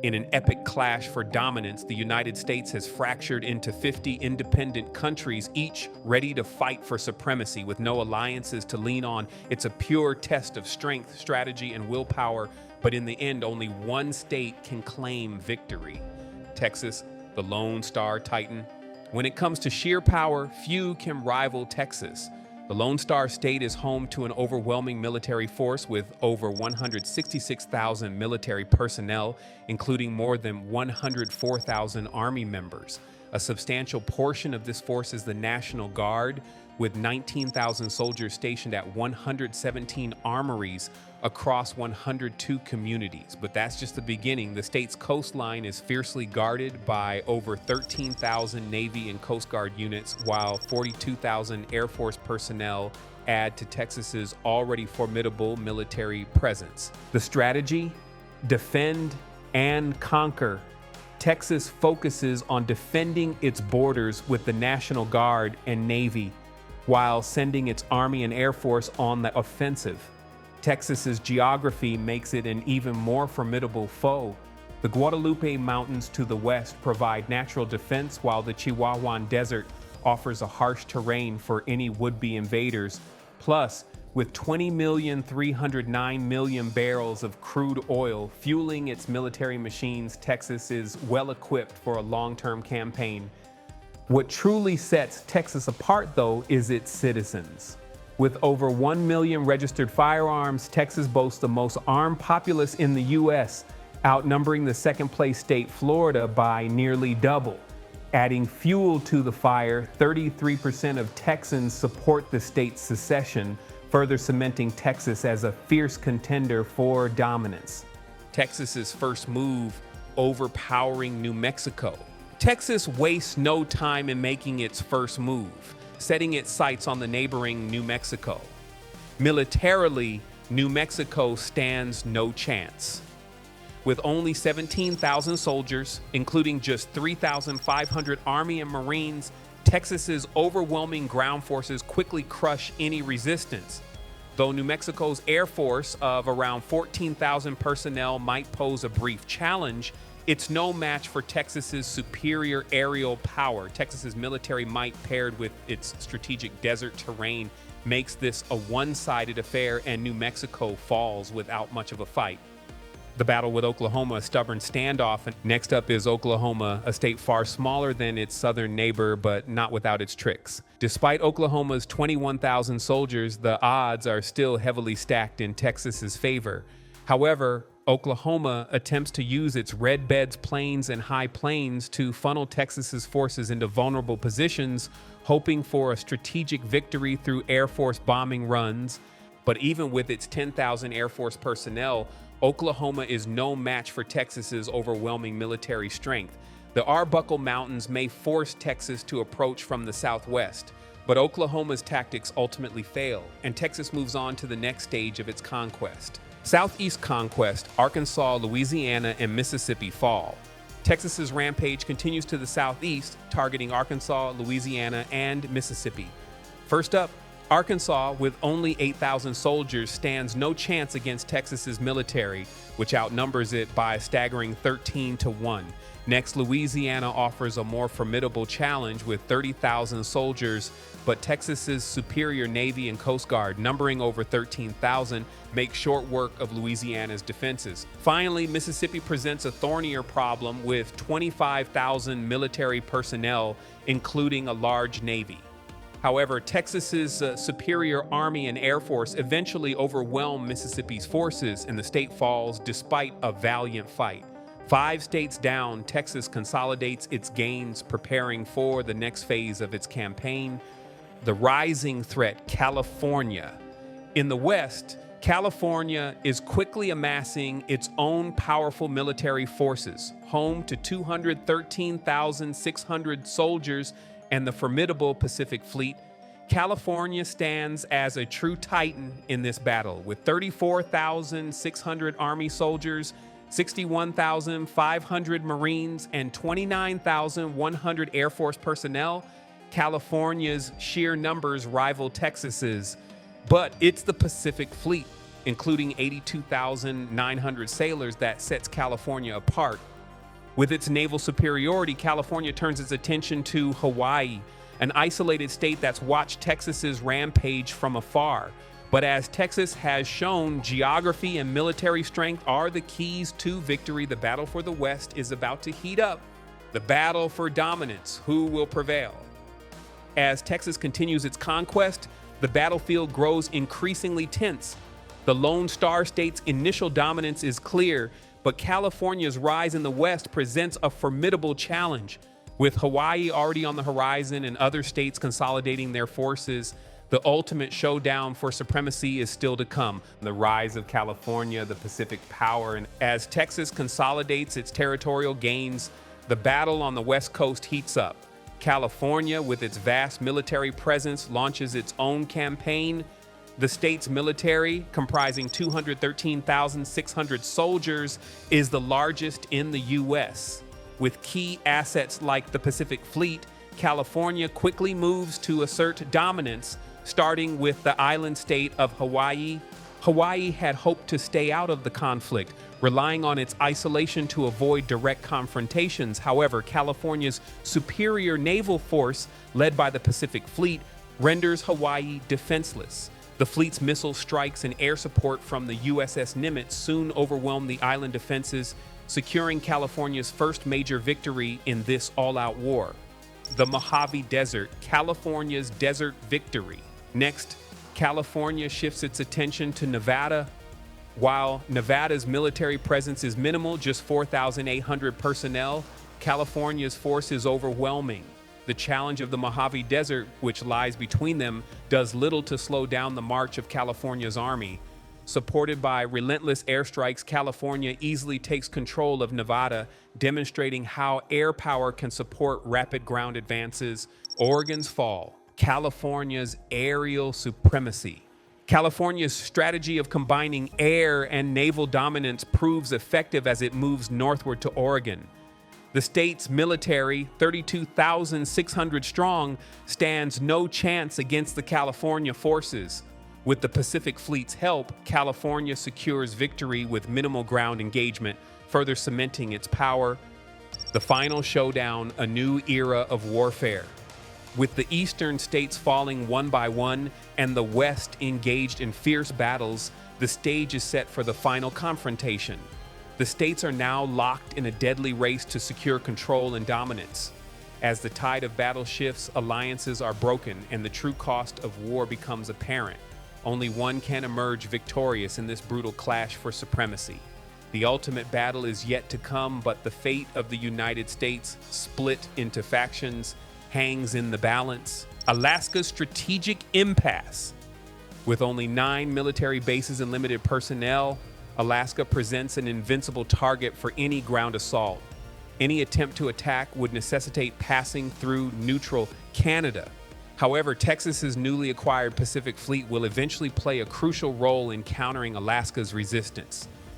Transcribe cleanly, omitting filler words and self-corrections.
In an epic clash for dominance, the United States has fractured into 50 independent countries, each ready to fight for supremacy with no alliances to lean on. It's a pure test of strength, strategy, and willpower, but in the end, only one state can claim victory. Texas, the Lone Star Titan. When it comes to sheer power, few can rival Texas. The Lone Star State is home to an overwhelming military force with over 166,000 military personnel, including more than 104,000 Army members. A substantial portion of this force is the National Guard, with 19,000 soldiers stationed at 117 armories across 102 communities. But that's just the beginning. The state's coastline is fiercely guarded by over 13,000 Navy and Coast Guard units, while 42,000 Air Force personnel add to Texas's already formidable military presence. The strategy? Defend and conquer. Texas focuses on defending its borders with the National Guard and Navy, while sending its Army and Air Force on the offensive. Texas's geography makes it an even more formidable foe. The Guadalupe Mountains to the west provide natural defense, while the Chihuahuan Desert offers a harsh terrain for any would-be invaders. Plus, with 20,309,000,000 barrels of crude oil fueling its military machines, Texas is well equipped for a long-term campaign. What truly sets Texas apart, though, is its citizens. With over 1 million registered firearms, Texas boasts the most armed populace in the U.S., outnumbering the second-place state Florida by nearly double. Adding fuel to the fire, 33% of Texans support the state's secession, further cementing Texas as a fierce contender for dominance. Texas's first move, overpowering New Mexico. Texas wastes no time in making its first move, setting its sights on the neighboring New Mexico. Militarily, New Mexico stands no chance. With only 17,000 soldiers, including just 3,500 Army and Marines, Texas's overwhelming ground forces quickly crush any resistance. Though New Mexico's Air Force of around 14,000 personnel might pose a brief challenge, it's no match for Texas's superior aerial power. Texas's military might, paired with its strategic desert terrain, makes this a one-sided affair, and New Mexico falls without much of a fight. The battle with Oklahoma, a stubborn standoff. And next up is Oklahoma, a state far smaller than its southern neighbor, but not without its tricks. Despite Oklahoma's 21,000 soldiers, the odds are still heavily stacked in Texas's favor. However, Oklahoma attempts to use its red beds, plains, and high plains to funnel Texas's forces into vulnerable positions, hoping for a strategic victory through Air Force bombing runs. But even with its 10,000 Air Force personnel, Oklahoma is no match for Texas's overwhelming military strength. The Arbuckle Mountains may force Texas to approach from the southwest, but Oklahoma's tactics ultimately fail, and Texas moves on to the next stage of its conquest. Southeast conquest, Arkansas, Louisiana, and Mississippi fall. Texas's rampage continues to the southeast, targeting Arkansas, Louisiana, and Mississippi. First up, Arkansas, with only 8,000 soldiers, stands no chance against Texas's military, which outnumbers it by a staggering 13-1. Next, Louisiana offers a more formidable challenge with 30,000 soldiers, but Texas's superior Navy and Coast Guard, numbering over 13,000, make short work of Louisiana's defenses. Finally, Mississippi presents a thornier problem with 25,000 military personnel, including a large navy. However, Texas's superior Army and Air Force eventually overwhelm Mississippi's forces, and the state falls despite a valiant fight. 5 states down, Texas consolidates its gains, preparing for the next phase of its campaign. The rising threat, California. In the West, California is quickly amassing its own powerful military forces, home to 213,600 soldiers and the formidable Pacific Fleet. California stands as a true titan in this battle, with 34,600 Army soldiers, 61,500 Marines, and 29,100 Air Force personnel. California's sheer numbers rival Texas's, but it's the Pacific Fleet, including 82,900 sailors, that sets California apart. With its naval superiority, California turns its attention to Hawaii, an isolated state that's watched Texas's rampage from afar. But as Texas has shown, geography and military strength are the keys to victory. The battle for the West is about to heat up. The battle for dominance. Who will prevail? As Texas continues its conquest, the battlefield grows increasingly tense. The Lone Star State's initial dominance is clear, but California's rise in the West presents a formidable challenge. With Hawaii already on the horizon and other states consolidating their forces, the ultimate showdown for supremacy is still to come. The rise of California, the Pacific power, and as Texas consolidates its territorial gains, the battle on the West Coast heats up. California, with its vast military presence, launches its own campaign. The state's military, comprising 213,600 soldiers, is the largest in the U.S. With key assets like the Pacific Fleet, California quickly moves to assert dominance, starting with the island state of Hawaii. Hawaii had hoped to stay out of the conflict, relying on its isolation to avoid direct confrontations. However, California's superior naval force, led by the Pacific Fleet, renders Hawaii defenseless. The fleet's missile strikes and air support from the USS Nimitz soon overwhelmed the island defenses, securing California's first major victory in this all-out war. The Mojave Desert, California's desert victory. Next, California shifts its attention to Nevada. While Nevada's military presence is minimal, just 4,800 personnel, California's force is overwhelming. The challenge of the Mojave Desert, which lies between them, does little to slow down the march of California's army. Supported by relentless airstrikes, California easily takes control of Nevada, demonstrating how air power can support rapid ground advances. Oregon's fall, California's aerial supremacy. California's strategy of combining air and naval dominance proves effective as it moves northward to Oregon. The state's military, 32,600 strong, stands no chance against the California forces. With the Pacific Fleet's help, California secures victory with minimal ground engagement, further cementing its power. The final showdown, a new era of warfare. With the eastern states falling one by one and the West engaged in fierce battles, the stage is set for the final confrontation. The states are now locked in a deadly race to secure control and dominance. As the tide of battle shifts, alliances are broken and the true cost of war becomes apparent. Only one can emerge victorious in this brutal clash for supremacy. The ultimate battle is yet to come, but the fate of the United States, split into factions, hangs in the balance. Alaska's strategic impasse. With only 9 military bases and limited personnel, Alaska presents an invincible target for any ground assault. Any attempt to attack would necessitate passing through neutral Canada. However, Texas's newly acquired Pacific Fleet will eventually play a crucial role in countering Alaska's resistance.